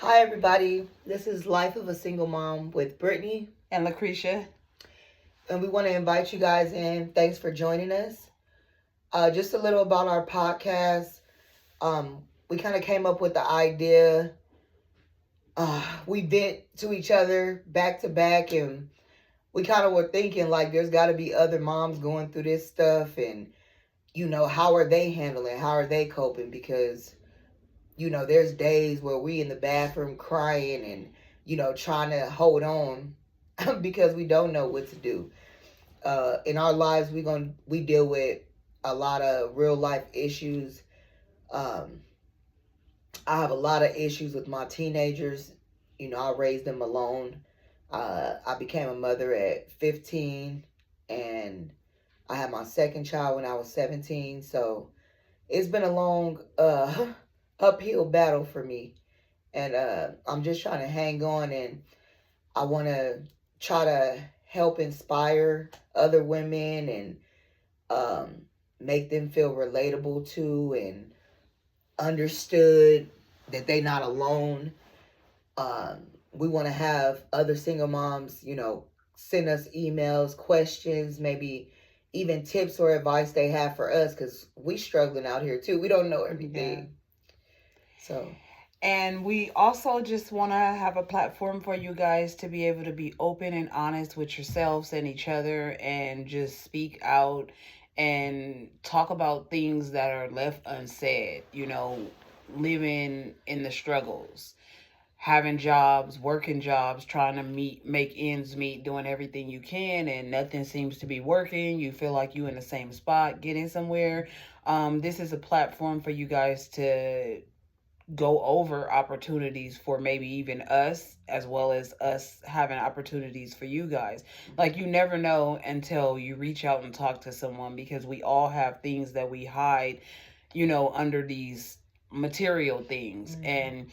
Hi, everybody. This is Life of a Single Mom with Brittney, And Lucretia. and we want to invite you guys in. Thanks for joining us. Just a little about our podcast. We kind of came up with the idea. We vent to each other back to back, and we kind of were thinking like there's got to be other moms going through this stuff, and how are they handling? How are they coping? Because there's days where we in the bathroom crying and trying to hold on because we don't know what to do. In our lives, we deal with a lot of real life issues. Um, I have a lot of issues with my teenagers. I raised them alone. I became a mother at 15, and I had my second child when I was 17. So it's been a long uphill battle for me, and I'm just trying to hang on, and I want to try to help inspire other women and um, make them feel relatable to and understood that they're not alone. We want to have other single moms, send us emails, questions, maybe even tips or advice they have for us, because we struggling out here too. We don't know everything. Yeah. So. And we also just want to have a platform for you guys to be able to be open and honest with yourselves and each other and just speak out and talk about things that are left unsaid, living in the struggles, having jobs, working jobs, trying to make ends meet, doing everything you can, and nothing seems to be working. You feel like you in the same spot, getting somewhere. This is a platform for you guys to go over opportunities for maybe even us, as well as us having opportunities for you guys. Like, you never know until you reach out and talk to someone, because we all have things that we hide, under these material things. Mm-hmm. And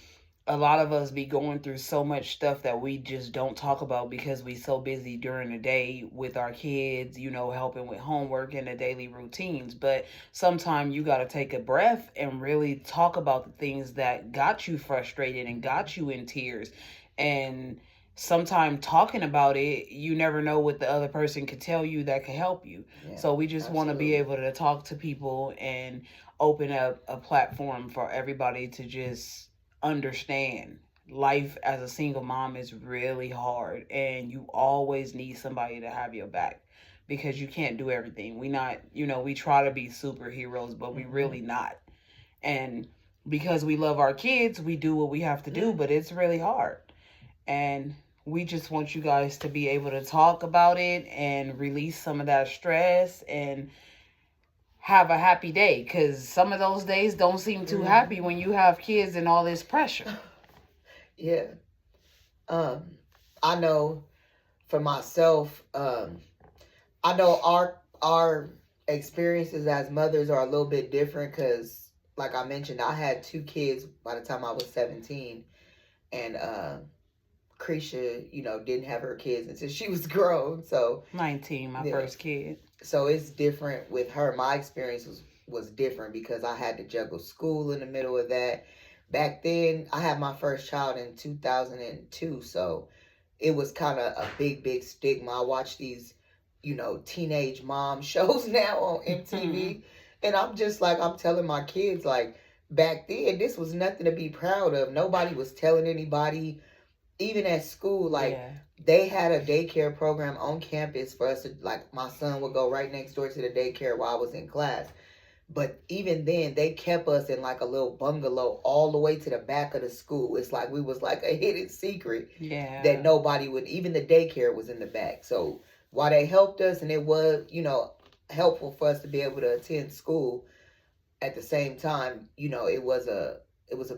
a lot of us be going through so much stuff that we just don't talk about because we so busy during the day with our kids, helping with homework and the daily routines. But sometimes you got to take a breath and really talk about the things that got you frustrated and got you in tears. And sometimes talking about it, you never know what the other person could tell you that could help you. Yeah, so we just want to be able to talk to people and open up a platform for everybody to just understand life as a single mom is really hard, and you always need somebody to have your back, because you can't do everything. We try to be superheroes, but we really not. And because we love our kids, we do what we have to do, but it's really hard. And we just want you guys to be able to talk about it and release some of that stress and have a happy day, because some of those days don't seem too happy when you have kids and all this pressure. Yeah. I know for myself, I know our experiences as mothers are a little bit different, because like I mentioned, I had 2 kids by the time I was 17, and Creasha, didn't have her kids until she was grown. So 19, my first kid. So it's different with her. My experience was different because I had to juggle school in the middle of that. Back then, I had my first child in 2002, so it was kind of a big stigma. I watch these, teenage mom shows now on MTV, and I'm just like, I'm telling my kids, like, back then, this was nothing to be proud of. Nobody was telling anybody, even at school, like, yeah. They had a daycare program on campus for us to, like, my son would go right next door to the daycare while I was in class. But even then, they kept us in like a little bungalow all the way to the back of the school. It's like we was like a hidden secret. Yeah. That nobody would, even the daycare was in the back. So while they helped us, and it was, helpful for us to be able to attend school, at the same time, it was a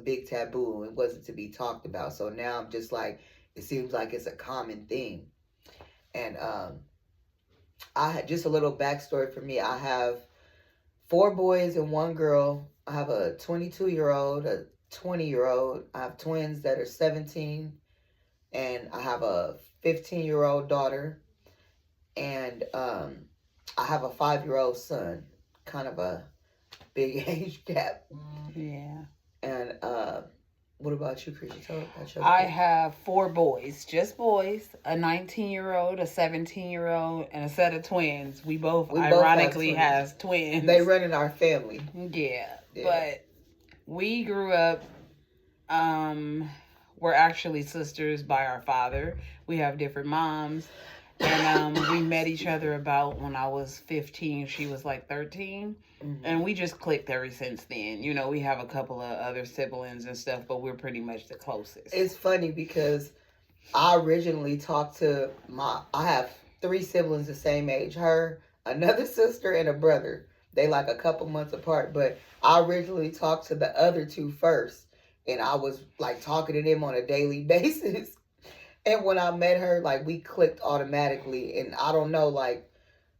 big taboo. It wasn't to be talked about. So now I'm just like, it seems like it's a common thing. And I had just a little backstory for me. I have 4 boys and 1 girl. I have a 22-year-old, a 20-year-old. I have twins that are 17, and I have a 15-year-old daughter, and I have a 5-year-old son. Kind of a big age gap. Yeah. And What about you, Creasha? Tell about your I kids. have 4 boys, just boys, a 19-year-old, a 17-year-old, and a set of twins. We both We both have ironically twins. has twins. They run in our family. Yeah, Yeah. but we grew up, we're actually sisters by our father. We have different moms. And we met each other about when I was 15. She was like 13. And we just clicked ever since then. You know, we have a couple of other siblings and stuff, but we're pretty much the closest. It's funny because I originally talked to I have 3 siblings the same age. Her, another sister, and a brother. They like a couple months apart, but I originally talked to the other 2 first. And I was like talking to them on a daily basis. And when I met her, like we clicked automatically. And I don't know, like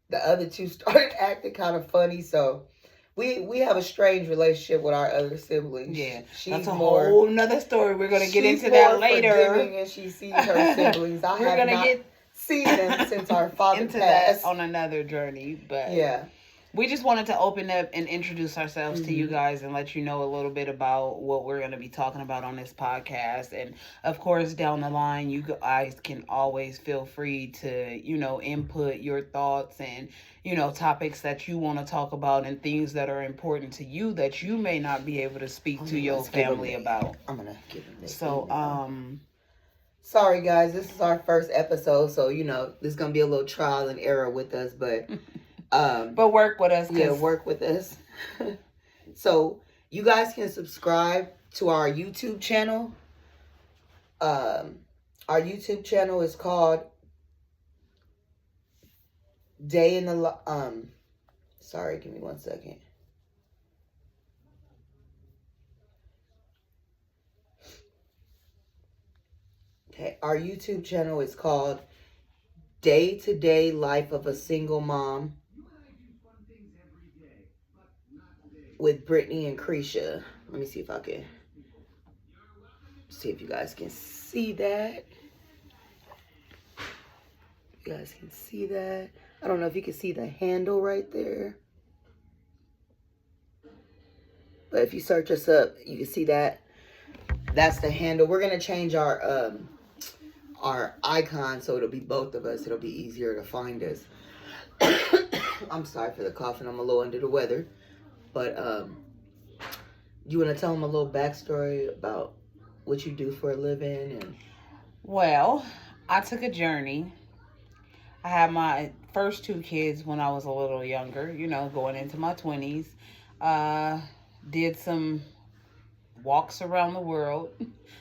the other 2 started acting kind of funny. So we have a strange relationship with our other siblings. Yeah, she's that's a more, whole nother story. We're gonna get she's into that more later. forgiving, and she sees her siblings. I We're have gonna not get seen them since our father into passed. that on another journey, but Yeah. we just wanted to open up and introduce ourselves to you guys and let you know a little bit about what we're going to be talking about on this podcast. And of course, down the line, you guys can always feel free to, you know, input your thoughts and, you know, topics that you want to talk about and things that are important to you that you may not be able to speak to your family about. I'm going to give him this. So, sorry guys, this is our first episode, so you know, this is going to be a little trial and error with us, but work with us. Yeah, work with us. So you guys can subscribe to our YouTube channel. Our YouTube channel is called Day in the sorry, give me 1 second. Okay, our YouTube channel is called Day to Day Life of a Single Mom with Brittney&Creasha. Let me see if I can see if you guys can see that. You guys can see that. I don't know if you can see the handle right there. But if you search us up, you can see that. That's the handle. We're gonna change our icon so it'll be both of us. It'll be easier to find us. I'm sorry for the coughing. I'm a little under the weather. But you want to tell them a little backstory about what you do for a living? And well, I took a journey. I had my first 2 kids when I was a little younger, you know, going into my 20s. Did some walks around the world,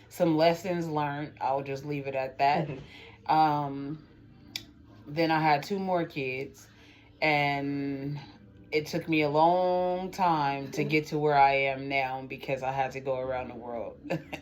some lessons learned. I'll just leave it at that. Then I had 2 more kids, and it took me a long time to get to where I am now because I had to go around the world,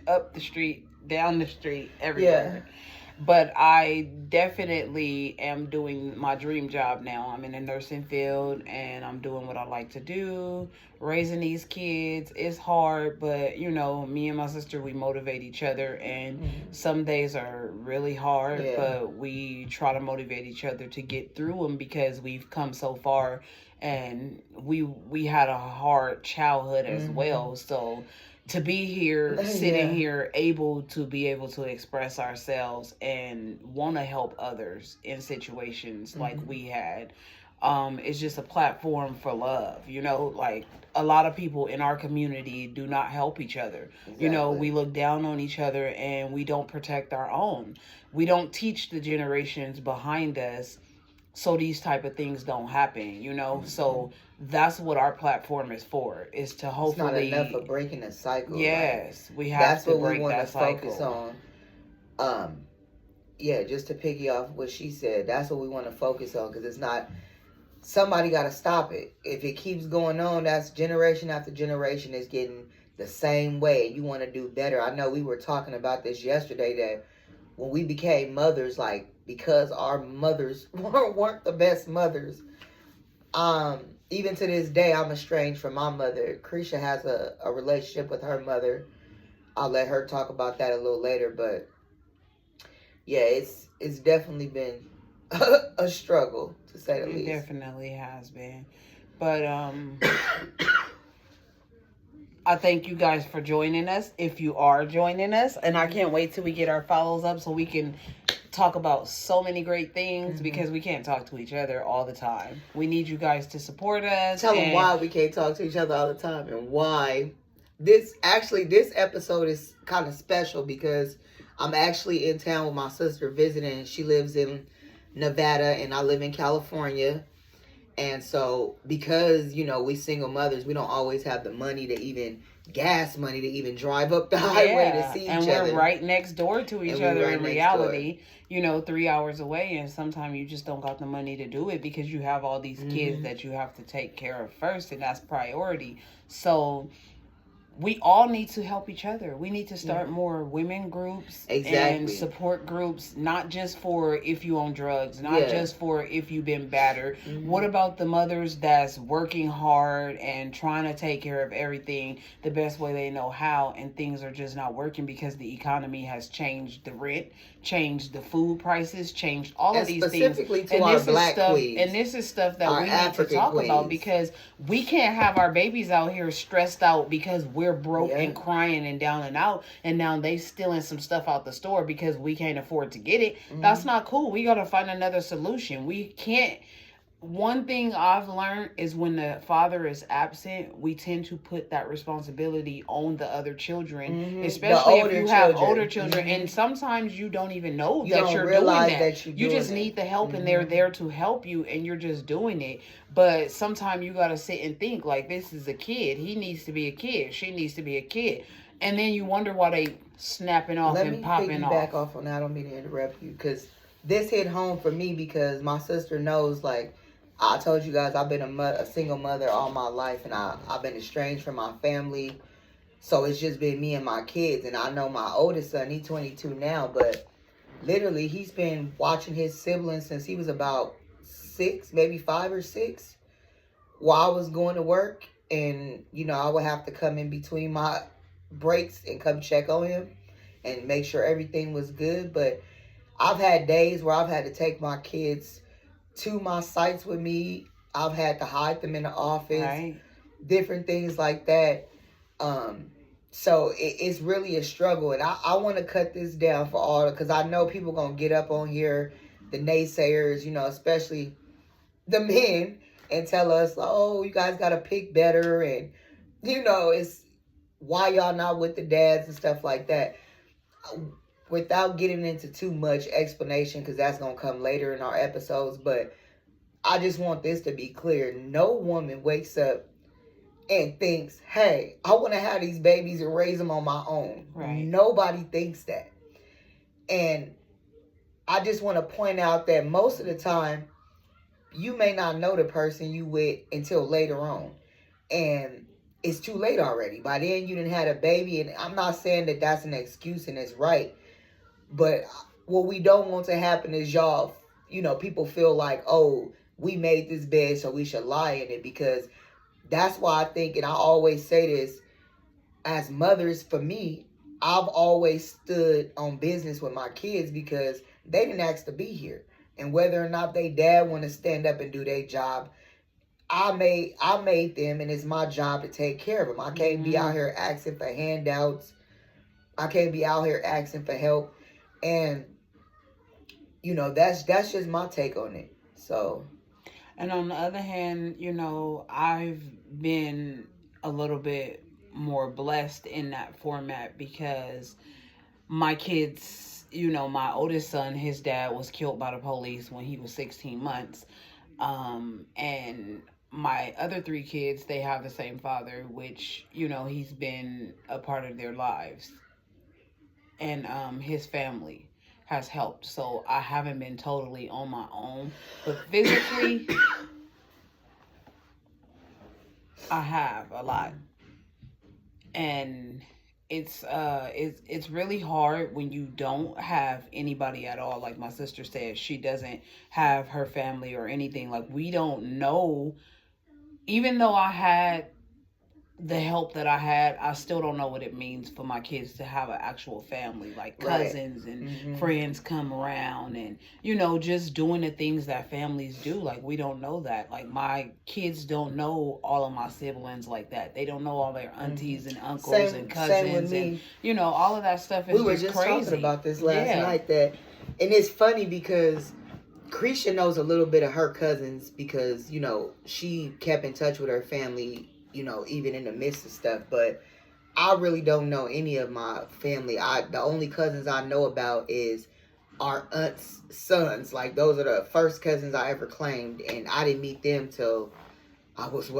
up the street, down the street, everywhere. Yeah. But I definitely am doing my dream job now. I'm in the nursing field and I'm doing what I like to do. Raising these kids is hard, but you know, me and my sister, we motivate each other, and some days are really hard, but we try to motivate each other to get through them because we've come so far, and we had a hard childhood as well. So to be here, sitting here, able to express ourselves and want to help others in situations like we had, it's just a platform for love. You know, like a lot of people in our community do not help each other. Exactly. You know, we look down on each other and we don't protect our own. We don't teach the generations behind us so these type of things don't happen, you know? So that's what our platform is for, is to hopefully... It's not enough of breaking the cycle. Yes, we have to break that cycle. That's what we want to focus on. Yeah, just to piggy off what she said, that's what we want to focus on, because it's not... Somebody got to stop it. If it keeps going on, that's generation after generation is getting the same way. You want to do better. I know we were talking about this yesterday, that when we became mothers, like, because our mothers weren't the best mothers, even to this day, I'm estranged from my mother. Creasha has a relationship with her mother. I'll let her talk about that a little later, but yeah, it's definitely been a struggle, to say the least. It definitely has been. But I thank you guys for joining us, if you are joining us. And I can't wait till we get our follows up so we can talk about so many great things, because we can't talk to each other all the time. We need you guys to support us. Tell them why we can't talk to each other all the time, and why this episode is kind of special, because I'm actually in town with my sister visiting. She lives in Nevada and I live in California. And so, because, we single mothers, we don't always have the money to even, gas money to even drive up the highway to see each other. And we're right next door to each other in reality, 3 hours away. And sometimes you just don't got the money to do it, because you have all these kids that you have to take care of first, and that's priority. So we all need to help each other. We need to start more women groups and support groups, not just for if you own drugs, not just for if you've been battered. What about the mothers that's working hard and trying to take care of everything the best way they know how, and things are just not working because the economy has changed the rent, changed the food prices, changed all of these things. Specifically to our black queens. And this is stuff that we need to talk about, because we can't have our babies out here stressed out because we're broke and crying and down and out, and now they stealing some stuff out the store because we can't afford to get it. That's not cool. We got to find another solution. We can't. One thing I've learned is when the father is absent, we tend to put that responsibility on the other children, especially if you have older children. And sometimes you don't even know that you're doing that. You just need the help, and they're there to help you, and you're just doing it. But sometimes you got to sit and think, like, this is a kid. He needs to be a kid. She needs to be a kid. And then you wonder why they snapping off and popping off. Let me back off on that. I don't mean to interrupt you, because this hit home for me, because my sister knows, like, I told you guys I've been a single mother all my life, and I've been estranged from my family. So it's just been me and my kids. And I know my oldest son, he's 22 now, but literally he's been watching his siblings since he was about 6, maybe 5 or 6, while I was going to work. And, I would have to come in between my breaks and come check on him and make sure everything was good. But I've had days where I've had to take my kids to my sites with me. I've had to hide them in the office, different things like that. So it's really a struggle, and I want to cut this down for all, because I know people gonna get up on here, the naysayers, especially the men, and tell us, oh, you guys gotta pick better, and it's why y'all not with the dads and stuff like that. Without getting into too much explanation, because that's going to come later in our episodes, but I just want this to be clear. No woman wakes up and thinks, hey, I want to have these babies and raise them on my own. Nobody thinks that. And I just want to point out that most of the time, you may not know the person you with until later on. And it's too late already. By then, you done had a baby, and I'm not saying that that's an excuse and it's right. But what we don't want to happen is y'all, people feel like, oh, we made this bed, so we should lie in it. Because that's why I think, and I always say this, as mothers, for me, I've always stood on business with my kids, because they didn't ask to be here. And whether or not they dad want to stand up and do their job, I made them, and it's my job to take care of them. I can't be out here asking for handouts. I can't be out here asking for help. And, that's just my take on it. So. And on the other hand, I've been a little bit more blessed in that format, because my kids, my oldest son, his dad was killed by the police when he was 16 months. And my other 3 kids, they have the same father, which, he's been a part of their lives. And his family has helped. So I haven't been totally on my own. But physically, I have a lot. And it's really hard when you don't have anybody at all. Like my sister said, she doesn't have her family or anything. Like, we don't know. Even though I had the help that I had, I still don't know what it means for my kids to have an actual family, like Right. cousins and friends come around and, just doing the things that families do. Like, we don't know that. Like, my kids don't know all of my siblings like that. They don't know all their aunties and uncles and Same with cousins. me. And, all of that stuff is We were just crazy. talking about this last night, and it's funny because Creasha knows a little bit of her cousins because, she kept in touch with her family, even in the midst of stuff. But I really don't know any of my family. The only cousins I know about is our aunt's sons. Like, those are the first cousins I ever claimed. And I didn't meet them till I was,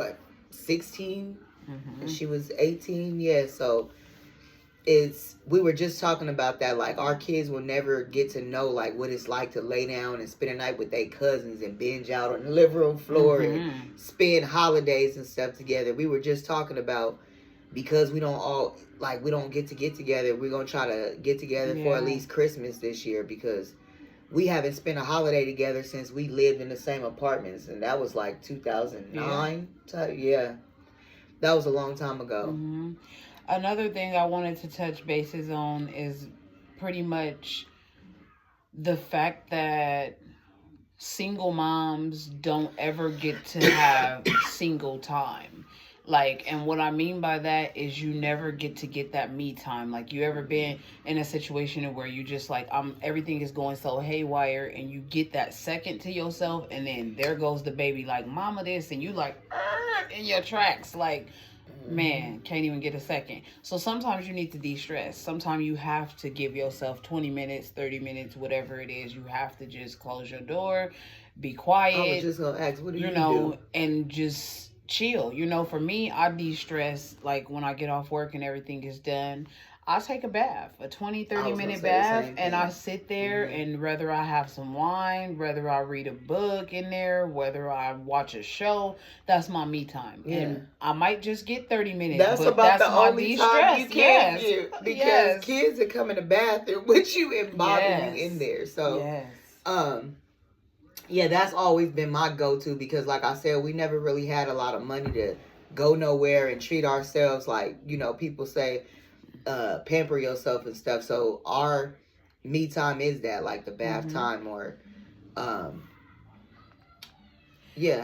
16? And she was 18? Yeah, so we were just talking about that, like, our kids will never get to know, like, what it's like to lay down and spend a night with their cousins and binge out on the living room floor and spend holidays and stuff together. We were just talking about, because we don't get together, we're gonna try to get together for at least Christmas this year, because we haven't spent a holiday together since we lived in the same apartments, and that was like 2009. Yeah, that was a long time ago. Another thing I wanted to touch bases on is pretty much the fact that single moms don't ever get to have single time. Like, and what I mean by that is you never get to get that me time. Like, you ever been in a situation where you just like, everything is going so haywire, and you get that second to yourself, and then there goes the baby, like, mama this, and you like, in your tracks, like, man, can't even get a second. So sometimes you need to de-stress. Sometimes you have to give yourself 20 minutes, 30 minutes, whatever it is. You have to just close your door, be quiet. I was just gonna ask, what do you do? And just chill. For me, I de-stress, like, when I get off work and everything is done, I take a bath, a 20-30 minute bath, and I sit there, and whether I have some wine, whether I read a book in there, whether I watch a show, that's my me time. And I might just get 30 minutes. That's about the only time you can get, because kids that come in the bathroom with you and bother you in there. So, yeah, that's always been my go-to, because, like I said, we never really had a lot of money to go nowhere and treat ourselves like, people say, pamper yourself and stuff. So our me time is that, like, the bath time, or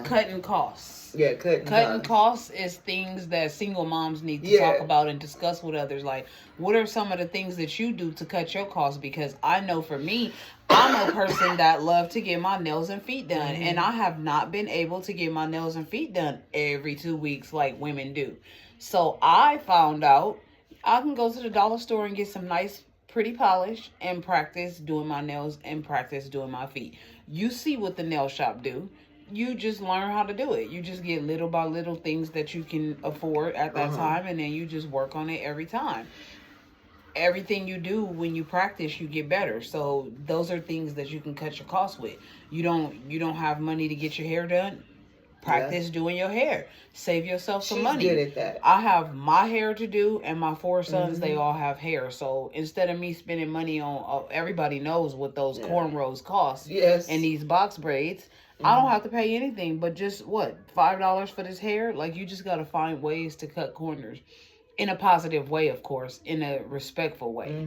cutting costs. Cutting costs is things that single moms need to talk about and discuss with others. Like, what are some of the things that you do to cut your costs? Because I know for me, I'm a person that love to get my nails and feet done, and I have not been able to get my nails and feet done every 2 weeks like women do. So I found out I can go to the dollar store and get some nice, pretty polish and practice doing my nails and practice doing my feet. You see what the nail shop do. You just learn how to do it. You just get little by little things that you can afford at that time, and then you just work on it every time. Everything you do when you practice, you get better. So those are things that you can cut your costs with. You don't have money to get your hair done. Practice doing your hair. Save yourself some money. She's good at that. I have my hair to do, and my 4 sons, they all have hair. So instead of me spending money on, everybody knows what those cornrows cost. Yes. And these box braids, I don't have to pay anything but just, $5 for this hair? Like, you just got to find ways to cut corners. In a positive way, of course. In a respectful way.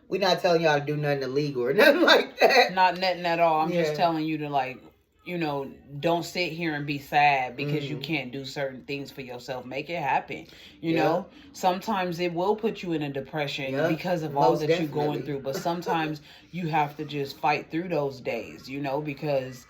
We're not telling y'all to do nothing illegal or nothing like that. Not nothing at all. I'm just telling you to, like, don't sit here and be sad because you can't do certain things for yourself. Make it happen. You know, sometimes it will put you in a depression because of all that you're going through. But sometimes you have to just fight through those days, because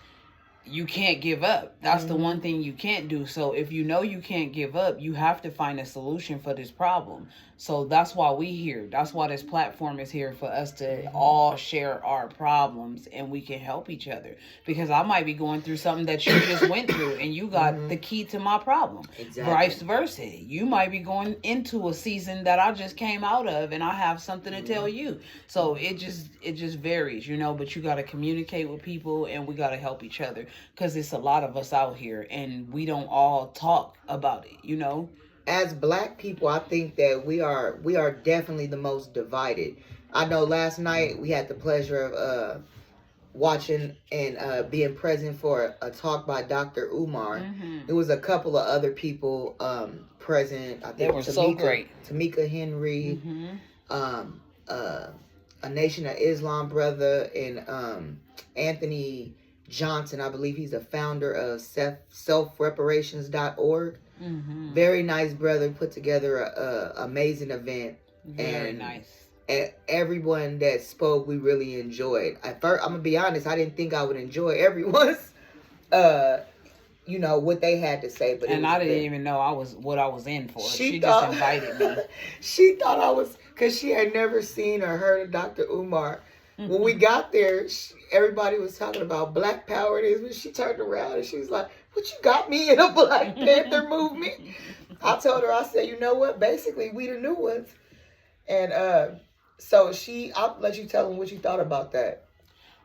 you can't give up. That's the one thing you can't do. So if you know you can't give up, you have to find a solution for this problem. So that's why we here. That's why this platform is here, for us to all share our problems, and we can help each other. Because I might be going through something that you just went through, and you got the key to my problem. Exactly. Vice versa. You might be going into a season that I just came out of, and I have something to tell you. So it just varies, but you got to communicate with people, and we got to help each other, because it's a lot of us out here, and we don't all talk about it, As Black people, I think that we are definitely the most divided. I know last night we had the pleasure of watching and being present for a talk by Dr. Umar. There was a couple of other people present. I think they were so great. Tamika Henry, um, uh, a Nation of Islam brother, and Anthony Johnson. I believe he's the founder of selfreparations.org. Very nice brother, put together a amazing event. Very nice. And everyone that spoke, we really enjoyed. At first, I'm gonna be honest, I didn't think I would enjoy everyone's, what they had to say. But I didn't even know what I was in for. She just invited me. She thought I was, because she had never seen or heard of Dr. Umar. When we got there, everybody was talking about Black Power. It is when she turned around and she was like, "What, you got me in a Black Panther movement?" I told her, I said, "You know what? Basically, we the new ones." And so I'll let you tell him what you thought about that.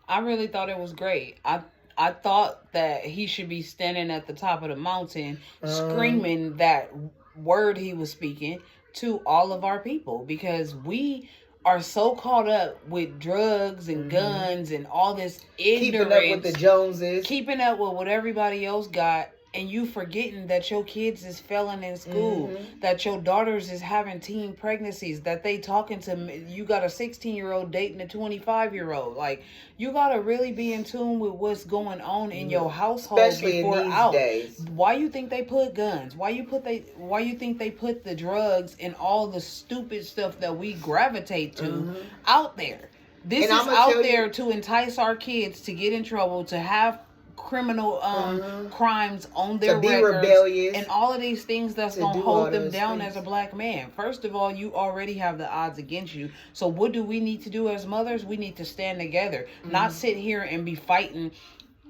I really thought it was great. I thought that he should be standing at the top of the mountain screaming that word he was speaking to all of our people, because we are so caught up with drugs and guns and all this ignorance. Keeping up with the Joneses. Keeping up with what everybody else got. And you forgetting that your kids is failing in school, that your daughters is having teen pregnancies, that they talking to, you got a 16-year-old dating a 25-year-old. Like, you got to really be in tune with what's going on in your household. Especially before in these days. Why you think they put guns? Why you think they put the drugs and all the stupid stuff that we gravitate to out there? This is out there to entice our kids to get in trouble, to have criminal crimes on their records, rebellious, and all of these things that's going to hold them down as a Black man. First of all, you already have the odds against you. So what do we need to do as mothers? We need to stand together, not sit here and be fighting.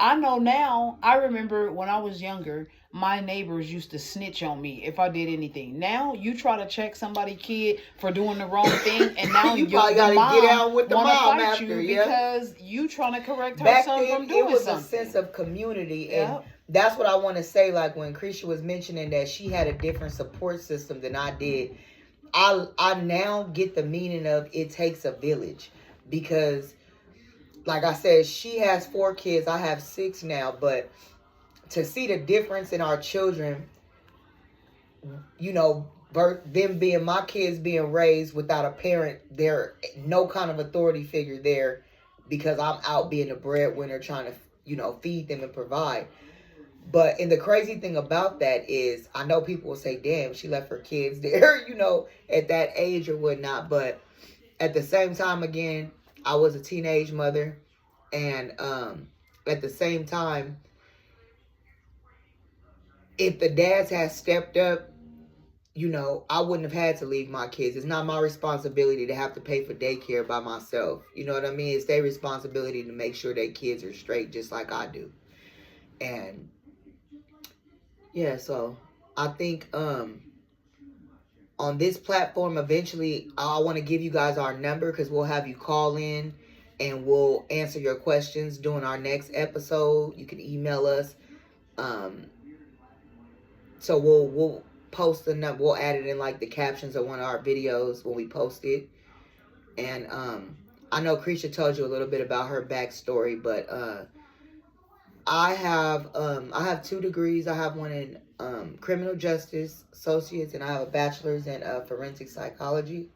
I know now, I remember when I was younger, my neighbors used to snitch on me if I did anything. Now, you try to check somebody's kid for doing the wrong thing, and now you probably got to get out with the mom after, because you trying to correct her son from doing something. It was a sense of community, and that's what I want to say. Like when Creasha was mentioning that she had a different support system than I did, I now get the meaning of it takes a village, because like I said, she has 4 kids. I have 6 now, but to see the difference in our children, them being my kids being raised without a parent, there no kind of authority figure there, because I'm out being a breadwinner trying to, feed them and provide. But and the crazy thing about that is, I know people will say, "Damn, she left her kids there," at that age or whatnot. But at the same time, again, I was a teenage mother, and at the same time, if the dads had stepped up, I wouldn't have had to leave my kids. It's not my responsibility to have to pay for daycare by myself. You know what I mean? It's their responsibility to make sure their kids are straight, just like I do. And yeah, so I think on this platform, eventually, I want to give you guys our number, because we'll have you call in and we'll answer your questions during our next episode. You can email us. So we'll post the number. We'll add it in like the captions of one of our videos when we post it. And I know Creasha told you a little bit about her backstory, but I have 2 degrees. I have one in criminal justice associates, and I have a bachelor's in forensic psychology.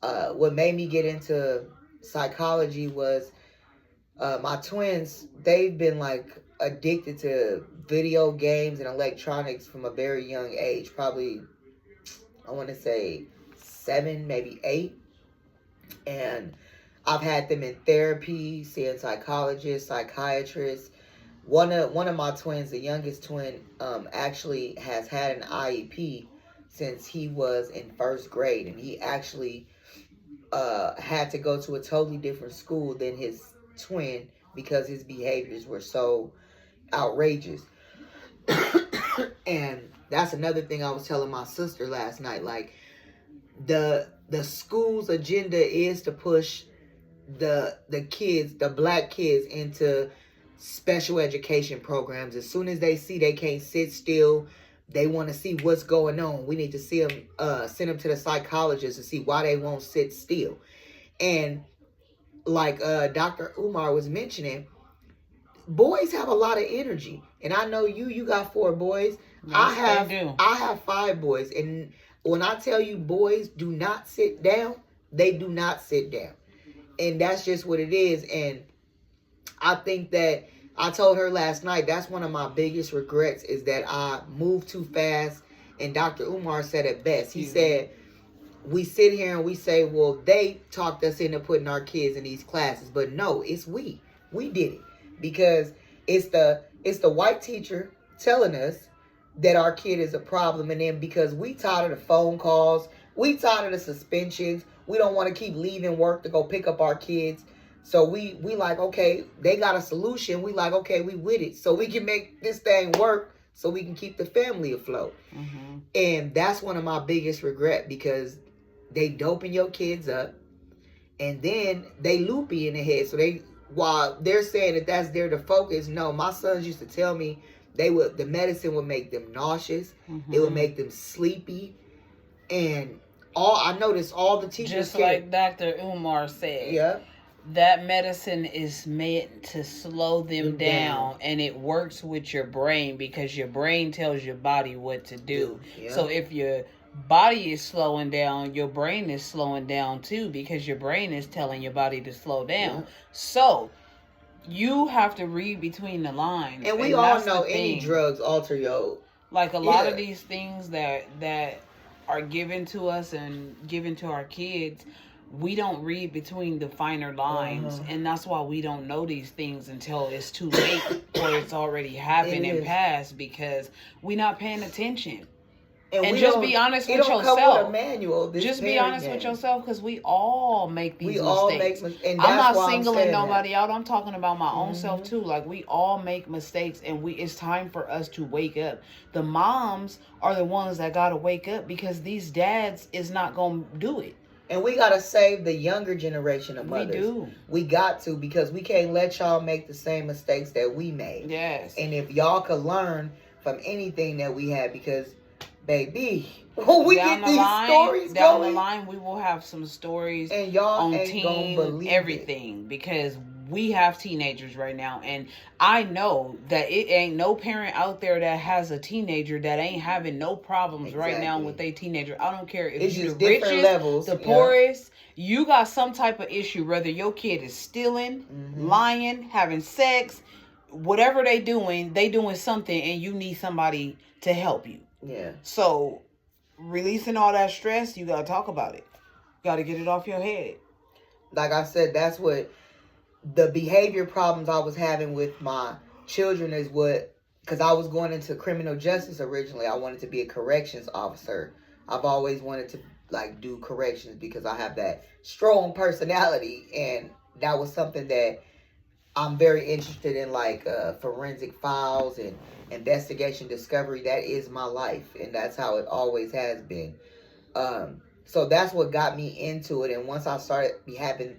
What made me get into psychology was my twins. They've been like addicted to video games and electronics from a very young age. Probably, I want to say 7, maybe 8. And I've had them in therapy, seeing psychologists, psychiatrists. One of my twins, the youngest twin, actually has had an IEP since he was in 1st grade, and he actually had to go to a totally different school than his twin because his behaviors were so outrageous. And that's another thing I was telling my sister last night. Like, the school's agenda is to push the kids, the Black kids, into special education programs. As soon as they see they can't sit still, they want to see what's going on. We need to see them, send them to the psychologist to see why they won't sit still. And like Dr. Umar was mentioning, boys have a lot of energy. And I know you got 4 boys. Yes, they do. I have 5 boys. And when I tell you boys do not sit down, they do not sit down. And that's just what it is. And I think that I told her last night, that's one of my biggest regrets, is that I moved too fast. And Dr. Umar said it best. He said, we sit here and we say, well, they talked us into putting our kids in these classes. But no, it's we. We did it. Because it's the white teacher telling us that our kid is a problem. And then because we tired of the phone calls, we tired of the suspensions, we don't want to keep leaving work to go pick up our kids. So we like, okay, they got a solution. We like, okay, we with it. So we can make this thing work so we can keep the family afloat. Mm-hmm. And that's one of my biggest regret, because they doping your kids up and then they loopy in the head. So while they're saying that that's their to focus, no, my sons used to tell me the medicine would make them nauseous. Mm-hmm. It would make them sleepy. And I noticed all the teachers, just like Dr. Umar said. Yeah. That medicine is meant to slow them down, and it works with your brain, because your brain tells your body what to do. Yeah. So if your body is slowing down, your brain is slowing down too, because your brain is telling your body to slow down. Yeah. So you have to read between the lines. And we all know any drugs alter your... Like a lot of these things that are given to us and given to our kids, we don't read between the finer lines. And that's why we don't know these things until it's too late or it's already happened and passed, because we're not paying attention. And just be honest with yourself. Come with a manual. Just be honest with yourself, because we all make these mistakes. I'm not singling nobody out. I'm talking about my own self too. Like, we all make mistakes, and it's time for us to wake up. The moms are the ones that gotta wake up, because these dads is not gonna do it. And we got to save the younger generation of mothers. We do. We got to, because we can't let y'all make the same mistakes that we made. Yes. And if y'all could learn from anything that we had, because, baby, when we get these stories down the line, we will have some stories, and y'all on ain't gonna believe everything it. Because we have teenagers right now, and I know that it ain't no parent out there that has a teenager that ain't having no problems right now with their teenager. I don't care if it's you're just the richest, levels, the poorest, you got some type of issue, whether your kid is stealing, lying, having sex, whatever they doing something, and you need somebody to help you. Yeah. So releasing all that stress, you got to talk about it. You got to get it off your head. Like I said, that's what the behavior problems I was having with my children is because I was going into criminal justice originally. I wanted to be a corrections officer. I've always wanted to do corrections because I have that strong personality, and that was something that I'm very interested in, forensic files and investigation discovery. That is my life, and that's how it always has been. So that's what got me into it. And once I started having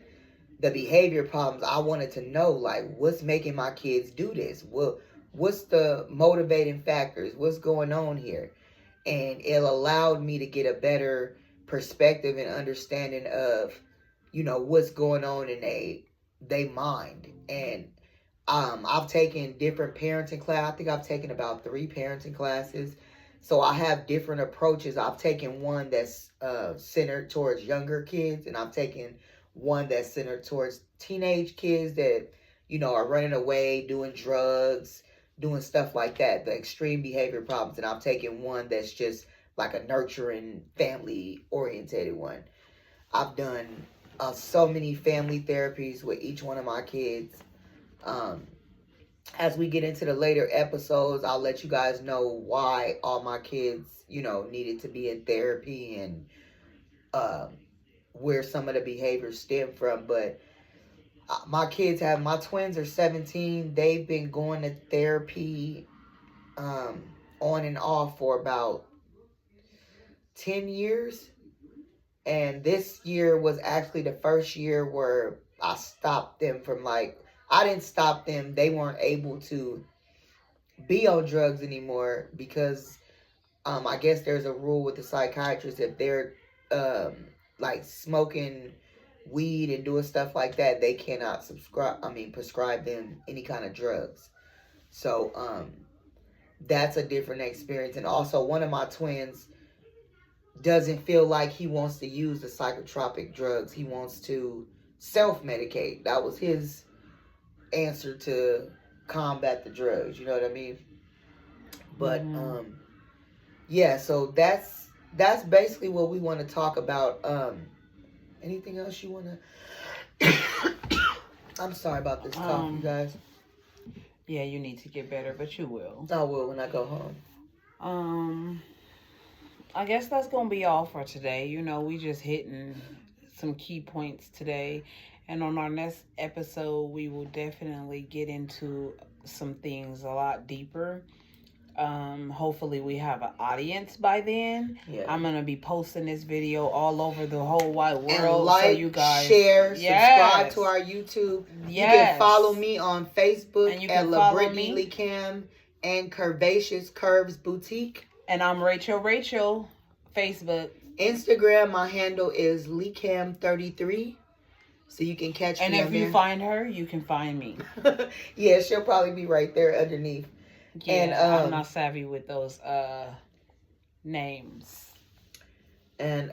the behavior problems, I wanted to know, what's making my kids do this? What's the motivating factors? What's going on here? And it allowed me to get a better perspective and understanding of, what's going on in they mind. And I've taken different parenting classes. I think I've taken about 3 parenting classes. So I have different approaches. I've taken one that's centered towards younger kids, and I've taken one that's centered towards teenage kids that, are running away, doing drugs, doing stuff like that, the extreme behavior problems. And I've taken one that's just like a nurturing, family-oriented one. I've done so many family therapies with each one of my kids. As we get into the later episodes, I'll let you guys know why all my kids, needed to be in therapy, and where some of the behaviors stem from. But my twins are 17. They've been going to therapy on and off for about 10 years. And this year was actually the first year where I stopped them from I didn't stop them. They weren't able to be on drugs anymore because I guess there's a rule with the psychiatrist, if they're smoking weed and doing stuff like that, they cannot prescribe them any kind of drugs. So that's a different experience. And also, one of my twins doesn't feel like he wants to use the psychotropic drugs. He wants to self-medicate. That was his answer to combat the drugs. You know what I mean? But yeah. So that's basically what we want to talk about. Anything else you want to? I'm sorry about this cough, you guys. Yeah, you need to get better, but you will. I will when I go home. I guess that's gonna be all for today. You know, we just hitting some key points today, and on our next episode, we will definitely get into some things a lot deeper. Hopefully we have an audience by then. Yeah. I'm gonna be posting this video all over the whole wide world. And like, so you guys share, subscribe to our YouTube. Yes. You can follow me on Facebook and you at can La follow Brittney&Creasha and Curvaceous Curves Boutique. And I'm Rachel, Facebook. Instagram, my handle is LeeCam33. So you can catch me. And if you find her, you can find me. Yeah, she'll probably be right there underneath. Yeah, and I'm not savvy with those names. And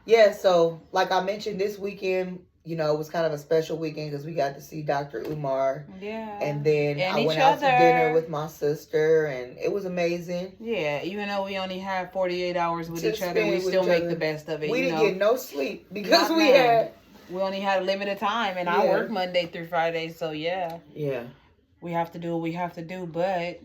yeah, so like I mentioned, this weekend, you know, it was kind of a special weekend because we got to see Dr. Umar. Yeah. And then I went out to dinner with my sister, and it was amazing. Yeah, even though we only had 48 hours with each other, we still make the best of it. We didn't get no sleep because we only had a limited time, and I work Monday through Friday, so yeah. Yeah. We have to do what we have to do, but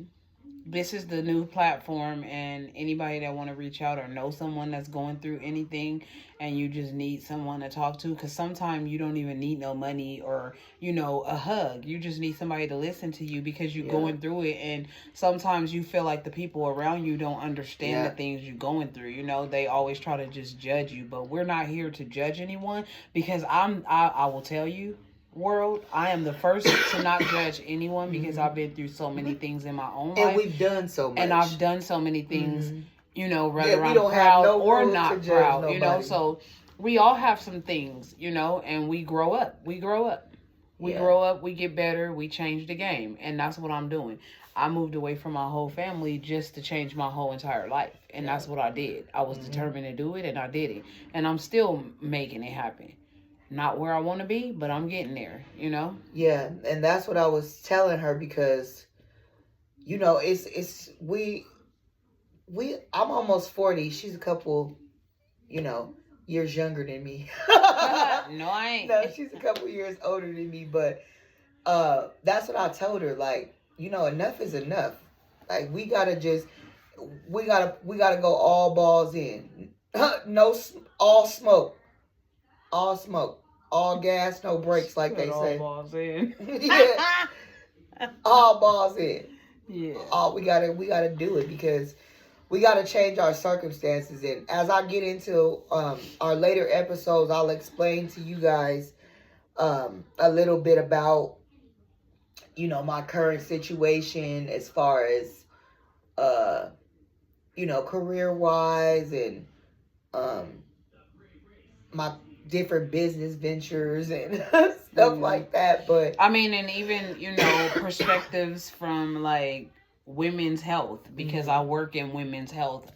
this is the new platform, and anybody that want to reach out or know someone that's going through anything and you just need someone to talk to, because sometimes you don't even need no money or, you know, a hug. You just need somebody to listen to you because you're going through it, and sometimes you feel like the people around you don't understand the things you're going through. You know, they always try to just judge you, but we're not here to judge anyone, because I will tell you, world, I am the first to not judge anyone, because I've been through so many things in my own life. And we've done so much. And I've done so many things, you know, whether I'm proud or not proud, you know. So we all have some things, you know, and we grow up. We grow up. We get better, we change the game. And that's what I'm doing. I moved away from my whole family just to change my whole entire life. And that's what I did. I was determined to do it, and I did it. And I'm still making it happen. Not where I want to be, but I'm getting there, you know? Yeah, and that's what I was telling her, because, you know, I'm almost 40. She's a couple, you know, years younger than me. No, I ain't. No, she's a couple years older than me, but that's what I told her. Like, you know, enough is enough. Like, we gotta go all balls in. No, all smoke. All smoke. All gas, no brakes, like they say. All balls in. Yeah. All balls in. Yeah. We gotta do it, because we gotta change our circumstances. And as I get into our later episodes, I'll explain to you guys a little bit about, you know, my current situation as far as you know, career wise, and my different business ventures and stuff like that. But I mean, and even, you know, perspectives from like women's health, because I work in women's health,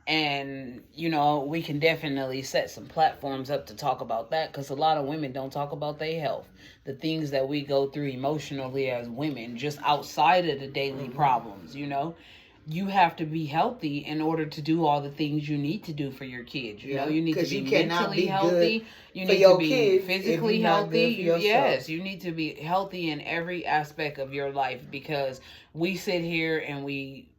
and, you know, we can definitely set some platforms up to talk about that, because a lot of women don't talk about their health, the things that we go through emotionally as women, just outside of the daily problems. You know, you have to be healthy in order to do all the things you need to do for your kids. You know, you need to be mentally healthy. You need to be physically healthy. Yes, you need to be healthy in every aspect of your life, because we sit here and we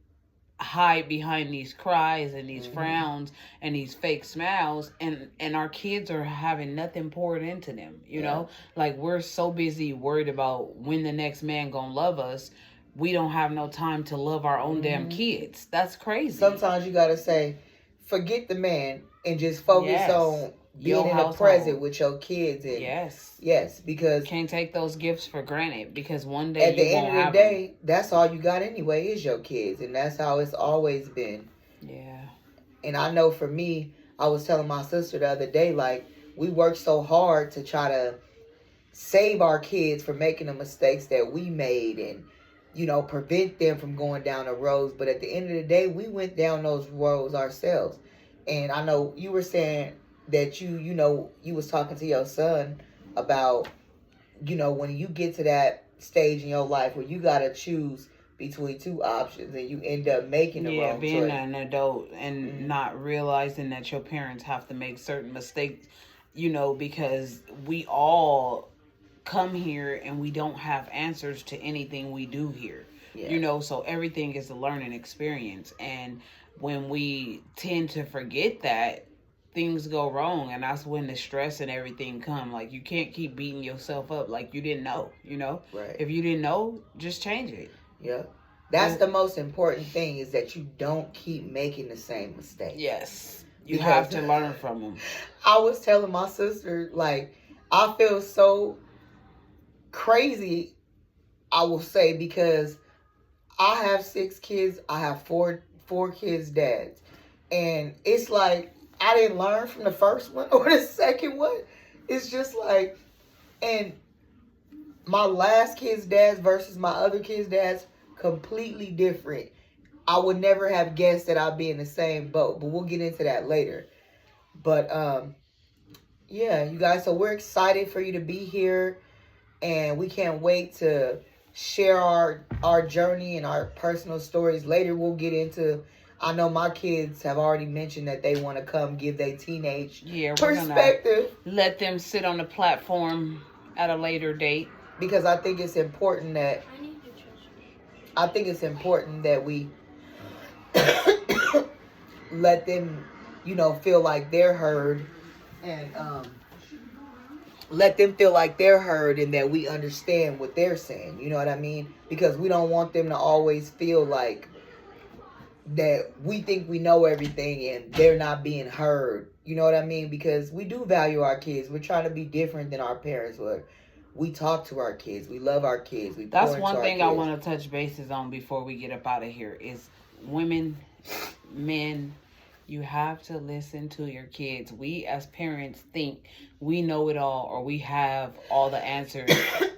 hide behind these cries and these frowns and these fake smiles, and our kids are having nothing poured into them. You know, like, we're so busy worried about when the next man gonna love us, we don't have no time to love our own damn kids. That's crazy. Sometimes you gotta say, forget the man and just focus on being in the present with your kids. And yes, because can't take those gifts for granted, because one day at the end of the day, that's all you got anyway, is your kids, and that's how it's always been. Yeah. And I know for me, I was telling my sister the other day, like, we work so hard to try to save our kids from making the mistakes that we made, and prevent them from going down the roads. But at the end of the day, we went down those roads ourselves. And I know you were saying that you was talking to your son about, when you get to that stage in your life where you got to choose between two options and you end up making the wrong being choice. an adult and not realizing that your parents have to make certain mistakes, because we all come here and we don't have answers to anything we do here. Yeah. So everything is a learning experience. And when we tend to forget that, things go wrong, and that's when the stress and everything come. Like, you can't keep beating yourself up like you didn't know. Right. If you didn't know, just change it. Yeah. That's the most important thing, is that you don't keep making the same mistake. Yes. You have to learn from them. I was telling my sister, like, I feel so crazy, I will say, because I have 6 kids. I have four kids' dads. And it's like, I didn't learn from the first one or the second one. It's just like, and my last kid's dads versus my other kids' dads, completely different. I would never have guessed that I'd be in the same boat, but we'll get into that later. But yeah, you guys, so we're excited for you to be here, and we can't wait to share our journey and our personal stories. Later we'll get into, I know my kids have already mentioned that they want to come give their teenage perspective. Let them sit on the platform at a later date, because I think it's important that we let them, feel like they're heard, and let them feel like they're heard, and that we understand what they're saying. You know what I mean? Because we don't want them to always feel like that we think we know everything and they're not being heard. You know what I mean? Because we do value our kids. We're trying to be different than our parents were. We talk to our kids. We love our kids. That's one thing I want to touch bases on before we get up out of here is women, men, you have to listen to your kids. We as parents think we know it all, or we have all the answers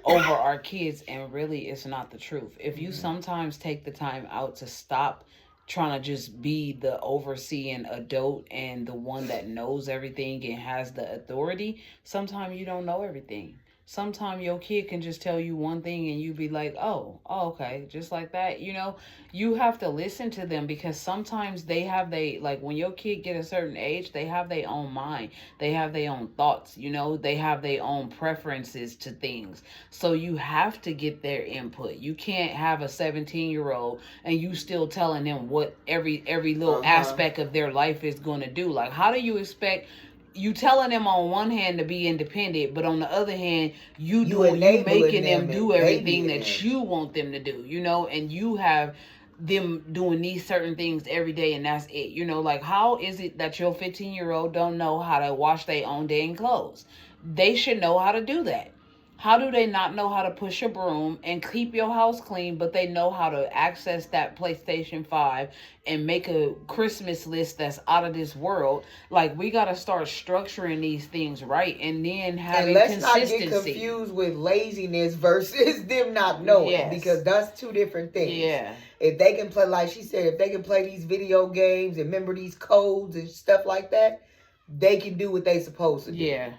over our kids, and really it's not the truth. If you sometimes take the time out to stop trying to just be the overseeing adult and the one that knows everything and has the authority, sometimes you don't know everything. Sometimes your kid can just tell you one thing and you be like, oh, okay, just like that. You have to listen to them, because sometimes they have like when your kid get a certain age, they have their own mind. They have their own thoughts, they have their own preferences to things. So you have to get their input. You can't have a 17-year-old and you still telling them what every little aspect of their life is going to do. Like, how do you expect you telling them on one hand to be independent, but on the other hand, you making them do everything that you want them to do, and you have them doing these certain things every day, and that's it. Like, how is it that your 15-year-old don't know how to wash their own dang clothes? They should know how to do that. How do they not know how to push a broom and keep your house clean, but they know how to access that PlayStation 5 and make a Christmas list that's out of this world? Like, we got to start structuring these things right, and then having consistency. Let's not get confused with laziness versus them not knowing, because that's two different things. Yeah. If they can play, like she said, if they can play these video games and remember these codes and stuff like that, they can do what they supposed to do. Yeah.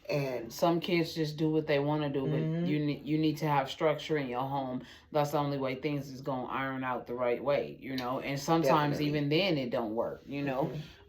And some kids just do what they want to do, but you need to have structure in your home. That's the only way things is going to iron out the right way, and sometimes even then it don't work,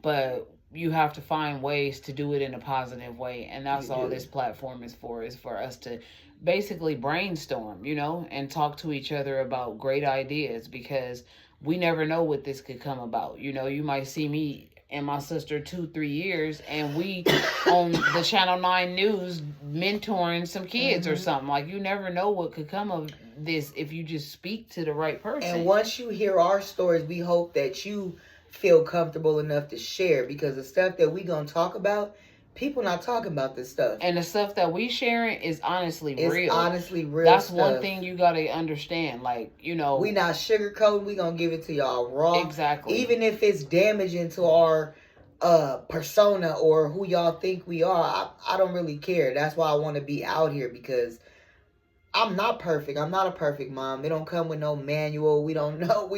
but you have to find ways to do it in a positive way, and that's all this platform is for us to basically brainstorm, and talk to each other about great ideas, because we never know what this could come about. You might see me and my sister 2-3 years, and we on the Channel 9 News mentoring some kids or something. Like, you never know what could come of this if you just speak to the right person. And once you hear our stories, we hope that you feel comfortable enough to share, because the stuff that we gonna talk about, people not talking about this stuff. And the stuff that we sharing is honestly real. It's honestly real. That's stuff. One thing you gotta understand. Like, we not sugarcoating. We gonna give it to y'all raw. Exactly. Even if it's damaging to our persona or who y'all think we are. I don't really care. That's why I want to be out here, because I'm not perfect. I'm not a perfect mom. It don't come with no manual. We don't know.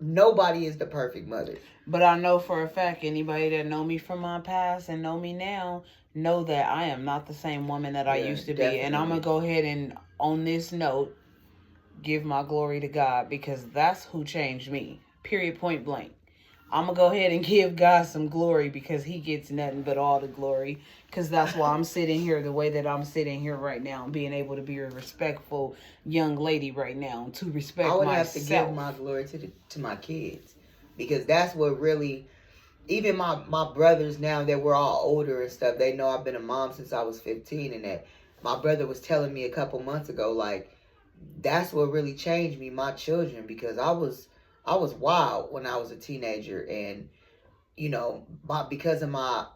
Nobody is the perfect mother. But I know for a fact, anybody that know me from my past and know me now know that I am not the same woman that I used to be. And I'm gonna go ahead and, on this note, give my glory to God, because that's who changed me. Period, point blank. I'm going to go ahead and give God some glory, because he gets nothing but all the glory. Because that's why I'm sitting here the way that I'm sitting here right now, being able to be a respectful young lady right now, to respect myself. I would have to give my glory to my kids, because that's what really, even my brothers now that we're all older and stuff, they know I've been a mom since I was 15, and that my brother was telling me a couple months ago, like, that's what really changed me, my children, because I was wild when I was a teenager, and because of my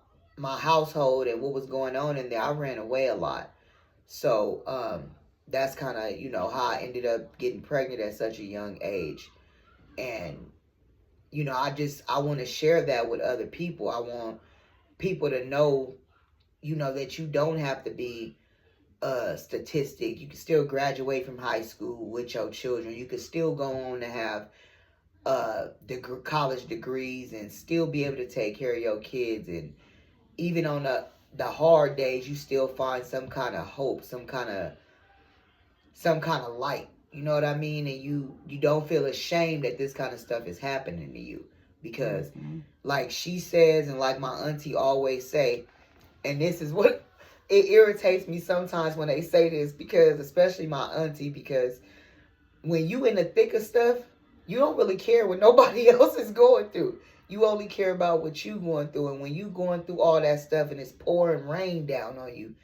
household and what was going on in there, I ran away a lot. So that's kind of how I ended up getting pregnant at such a young age. And I want to share that with other people. I want people to know that you don't have to be a statistic. You can still graduate from high school with your children. You can still go on to have college degrees and still be able to take care of your kids. And even on the hard days, you still find some kind of hope, some kind of light. You know what I mean? And you don't feel ashamed that this kind of stuff is happening to you, because like she says, and like my auntie always say, and this is what it irritates me sometimes when they say this, because especially my auntie, because when you in the thick of stuff, you don't really care what nobody else is going through. You only care about what you going through. And when you going through all that stuff and it's pouring rain down on you,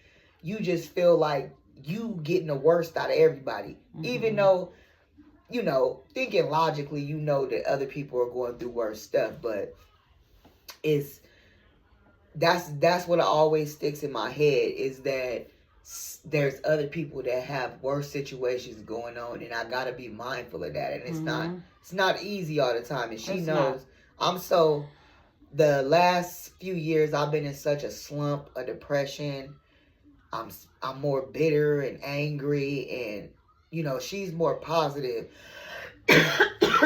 you just feel like you getting the worst out of everybody. Mm-hmm. Even though, thinking logically, that other people are going through worse stuff. But that's what always sticks in my head, is that there's other people that have worse situations going on, and I gotta be mindful of that. And it's not easy all the time. And she knows the last few years I've been in such a slump, a depression. I'm more bitter and angry, and she's more positive.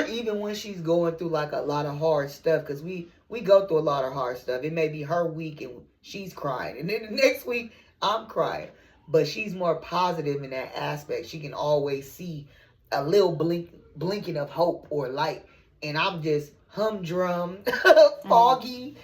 Even when she's going through like a lot of hard stuff, because we go through a lot of hard stuff. It may be her week and she's crying, and then the next week I'm crying. But she's more positive in that aspect. She can always see a little blinking of hope or light. And I'm just humdrum, foggy.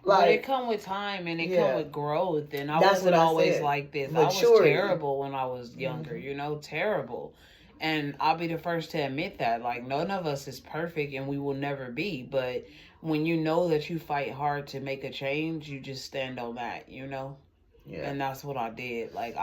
But it come with time, and it come with growth. And I wasn't always like this. Maturity. I was terrible when I was younger, terrible. And I'll be the first to admit that. Like, none of us is perfect, and we will never be. But when you know that you fight hard to make a change, you just stand on that, Yeah. And that's what I did. Like,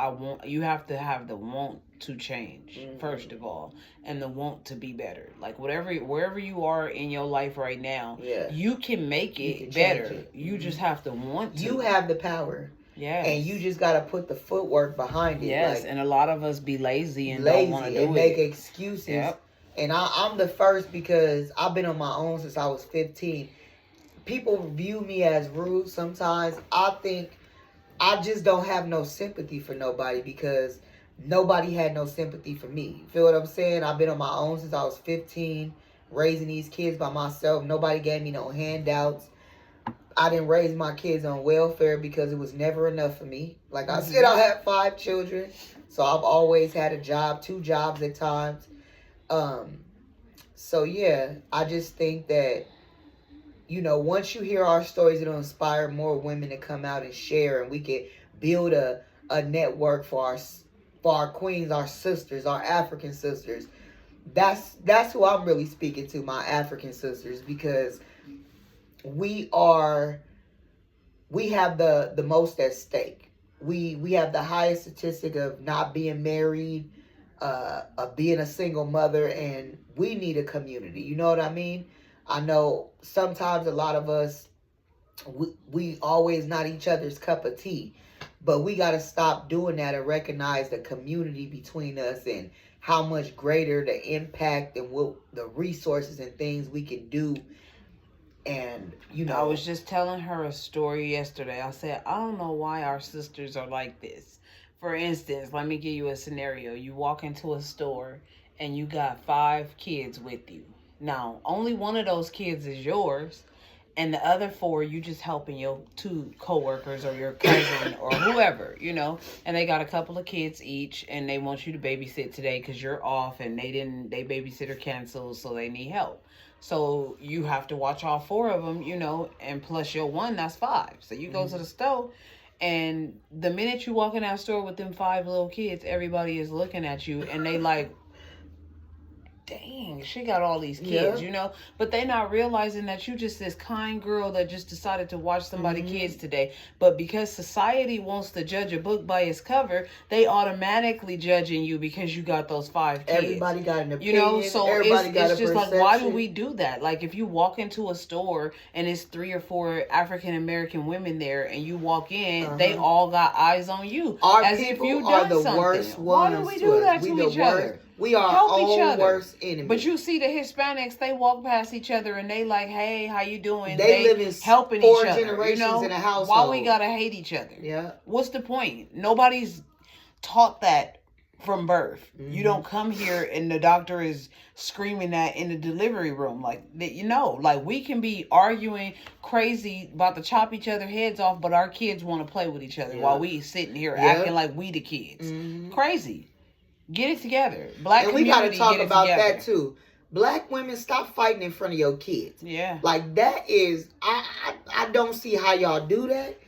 you have to have the want to change, first of all, and the want to be better. Like, wherever you are in your life right now, you can make it better. You just have to want to. You have the power. Yeah. And you just got to put the footwork behind it. Yes, and a lot of us be lazy and don't want to do it. Make excuses. Yep. And I'm the first, because I've been on my own since I was 15. People view me as rude sometimes. I think I just don't have no sympathy for nobody, because nobody had no sympathy for me. Feel what I'm saying? I've been on my own since I was 15, raising these kids by myself. Nobody gave me no handouts. I didn't raise my kids on welfare, because it was never enough for me. Like I said, I had 5 children, so I've always had a job, 2 jobs at times. So yeah, I just think that, once you hear our stories, it'll inspire more women to come out and share, and we can build a network for our queens, our sisters, our African sisters. That's who I'm really speaking to, my African sisters, because we have the most at stake. We have the highest statistic of not being married, of being a single mother, and we need a community. You know what I mean? I know sometimes a lot of us, we always not each other's cup of tea, but we got to stop doing that and recognize the community between us, and how much greater the impact and what the resources and things we can do. And, I was just telling her a story yesterday. I said, I don't know why our sisters are like this. For instance, let me give you a scenario. You walk into a store and you got 5 kids with you. Now, only one of those kids is yours, and the other 4 you just helping your 2 coworkers or your cousin or whoever, and they got a couple of kids each, and they want you to babysit today because you're off, and they babysitter canceled, so they need help. So you have to watch all 4 of them, and plus your 1, that's 5. So you go to the store, and the minute you walk in that store with them 5 little kids, everybody is looking at you, and they like, dang, she got all these kids, but they not realizing that you just this kind girl that just decided to watch somebody's kids today. But because society wants to judge a book by its cover, they automatically judging you because you got those 5 kids. Everybody got an opinion. So everybody got it's a just perception. like, why do we do that? Like, if you walk into a store and it's 3 or 4 African American women there, and you walk in, they all got eyes on you. Our as people if you are done the something. worst Why ones. do we do that to each other? We are help our each own other. worst enemy. But you see the Hispanics, they walk past each other and they like, hey, how you doing? They live in helping 4 each other. generations in a household. Why we gotta hate each other? Yeah. What's the point? Nobody's taught that from birth. You don't come here and the doctor is screaming that in the delivery room. Like, like we can be arguing crazy about to chop each other heads off, but our kids want to play with each other while we sitting here acting like we the kids. Crazy. Get it together. And we got to talk about that too. Black women, stop fighting in front of your kids. Yeah. Like, that is, I don't see how y'all do that.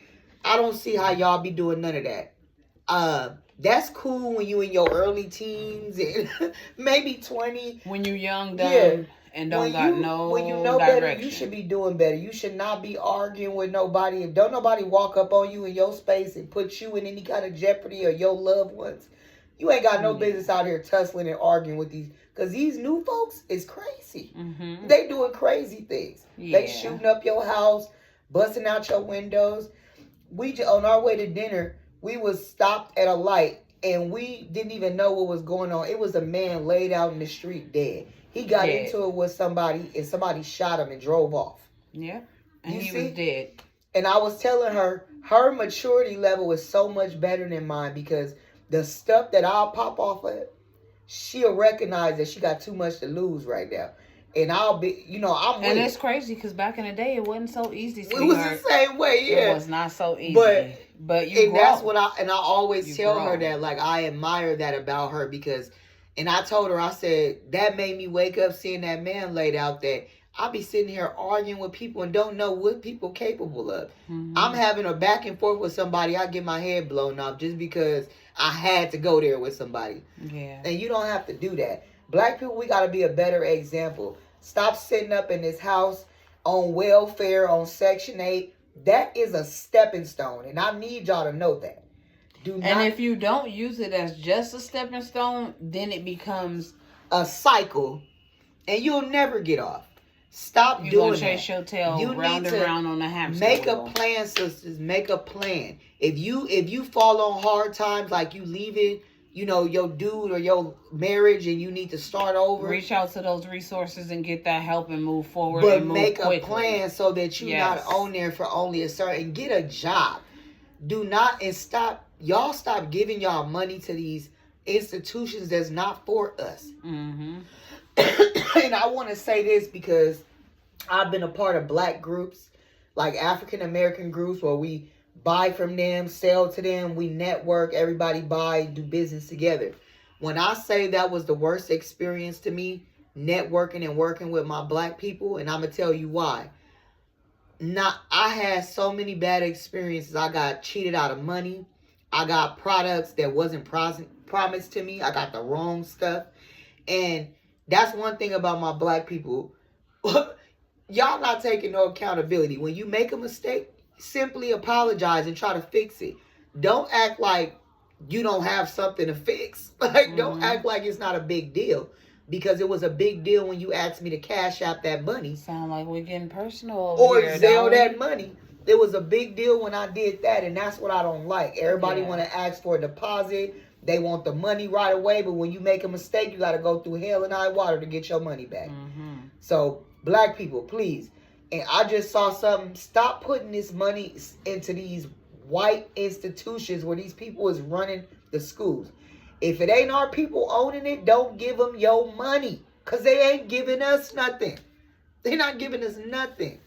I don't see how y'all be doing none of that. That's cool when you in your early teens and maybe 20. When you young, dumb, and don't got no when you know direction. better, you should be doing better. You should not be arguing with nobody. If don't nobody walk up on you in your space and put you in any kind of jeopardy or your loved ones, you ain't got no business out here tussling and arguing with these. Because these new folks is crazy. They doing crazy things. They shooting up your house, busting out your windows. On our way to dinner, we was stopped at a light, and we didn't even know what was going on. It was a man laid out in the street dead. He got into it with somebody, and somebody shot him and drove off. Yeah, and he was dead. And I was telling her maturity level is so much better than mine, because the stuff that I'll pop off of, she'll recognize that she got too much to lose right now. And I'll be, I'm And it's crazy, because back in the day, it wasn't so easy, sweetheart. It was the same way, It was not so easy. But you and grow. That's what I always tell her that, like, I admire that about her, because, and I told her, I said, that made me wake up seeing that man laid out, that I'll be sitting here arguing with people and don't know what people capable of. I'm having a back and forth with somebody, I get my head blown off just because I had to go there with somebody. Yeah. And you don't have to do that. Black people, we got to be a better example. Stop sitting up in this house on welfare, on Section 8. That is a stepping stone. And I need y'all to know that. And if you don't use it as just a stepping stone, then it becomes a cycle. And you'll never get off. Stop doing that. You're going to chase your tail round and round on the hamster wheel. Make a plan, sisters. Make a plan. If you fall on hard times, like you leaving, your dude or your marriage, and you need to start over, reach out to those resources and get that help and move forward. But and move make quickly. A plan so that you're not on there for only a certain. Get a job. Do not stop giving y'all money to these institutions that's not for us. And I want to say this because I've been a part of black groups, like African American groups, where we buy from them, sell to them, we network, everybody buy, do business together. When I say that was the worst experience to me, networking and working with my black people, and I'm going to tell you why. I had so many bad experiences. I got cheated out of money. I got products that wasn't promised to me. I got the wrong stuff. And that's one thing about my black people. Y'all not taking no accountability. When you make a mistake, simply apologize and try to fix it. Don't act like you don't have something to fix. Don't act like it's not a big deal. Because it was a big deal when you asked me to cash out that money. Sound like we're getting personal or Zelle that money. It was a big deal when I did that, and that's what I don't like. Everybody want to ask for a deposit. They want the money right away, but when you make a mistake, you got to go through hell and high water to get your money back. So, black people, please, And I just saw something. Stop putting this money into these white institutions where these people is running the schools. If it ain't our people owning it, don't give them your money. Because they ain't giving us nothing. They're not giving us nothing.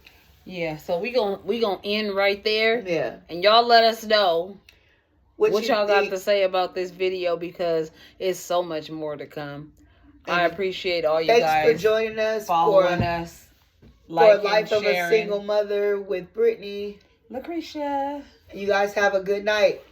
Yeah, so we gonna end right there. Yeah. And y'all let us know what y'all think? got to say about this video, because it's so much more to come. And I appreciate all you thanks guys for joining us. following us. For Life of a Single Mother with Brittney. Lucretia. You guys have a good night.